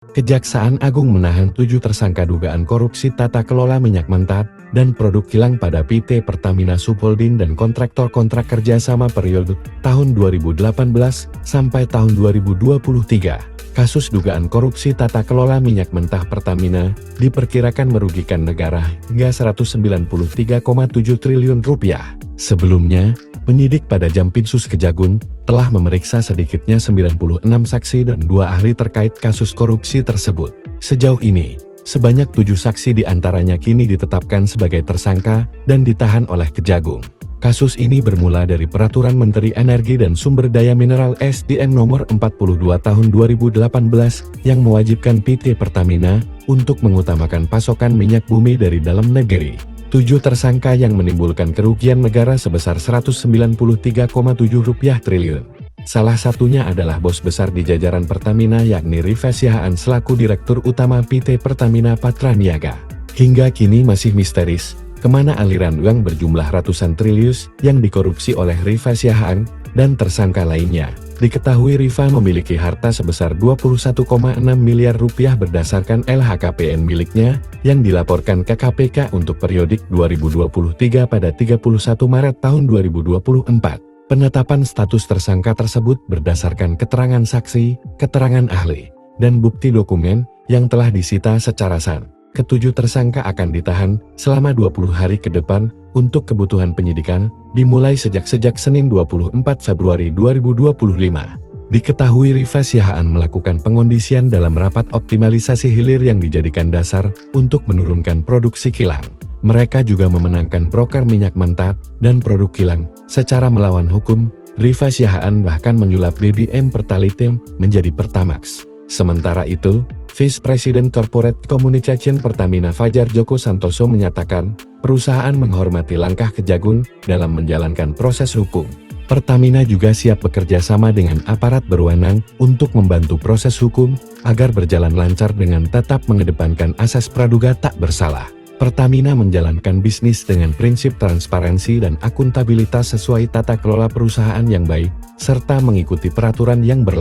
Kejaksaan Agung menahan 7 tersangka dugaan korupsi tata kelola minyak mentah dan produk kilang pada PT Pertamina Subholding dan kontraktor-kontrak kerjasama periode tahun 2018 sampai tahun 2023. Kasus dugaan korupsi tata kelola minyak mentah Pertamina diperkirakan merugikan negara hingga 193,7 triliun rupiah. Sebelumnya, penyidik pada Jampitsus Kejagung telah memeriksa sedikitnya 96 saksi dan 2 ahli terkait kasus korupsi tersebut. Sejauh ini, sebanyak 7 saksi diantaranya kini ditetapkan sebagai tersangka dan ditahan oleh Kejagung. Kasus ini bermula dari Peraturan Menteri Energi dan Sumber Daya Mineral (SDM) Nomor 42 Tahun 2018 yang mewajibkan PT Pertamina untuk mengutamakan pasokan minyak bumi dari dalam negeri. 7 tersangka yang menimbulkan kerugian negara sebesar 193,7 triliun. Salah satunya adalah bos besar di jajaran Pertamina yakni Rifa Siahaan selaku Direktur Utama PT Pertamina Patraniaga. Hingga kini masih misteris, kemana aliran uang berjumlah ratusan triliun yang dikorupsi oleh Rifa Siahaan dan tersangka lainnya. Diketahui Rifa memiliki harta sebesar 21,6 miliar rupiah berdasarkan LHKPN miliknya yang dilaporkan ke KPK untuk periodik 2023 pada 31 Maret tahun 2024. Penetapan status tersangka tersebut berdasarkan keterangan saksi, keterangan ahli, dan bukti dokumen yang telah disita secara sah. Ketujuh tersangka akan ditahan selama 20 hari ke depan untuk kebutuhan penyidikan, dimulai sejak Senin 24 Februari 2025. Diketahui Rifa Siahaan melakukan pengondisian dalam rapat optimalisasi hilir yang dijadikan dasar untuk menurunkan produksi kilang. Mereka juga memenangkan broker minyak mentah dan produk kilang. Secara melawan hukum, Rifa Siahaan bahkan menyulap BBM Pertalite menjadi Pertamax. Sementara itu, Vice President Corporate Communication Pertamina Fajar Joko Santoso menyatakan, perusahaan menghormati langkah Kejagung dalam menjalankan proses hukum. Pertamina juga siap bekerja sama dengan aparat berwenang untuk membantu proses hukum agar berjalan lancar dengan tetap mengedepankan asas praduga tak bersalah. Pertamina menjalankan bisnis dengan prinsip transparansi dan akuntabilitas sesuai tata kelola perusahaan yang baik, serta mengikuti peraturan yang berlaku.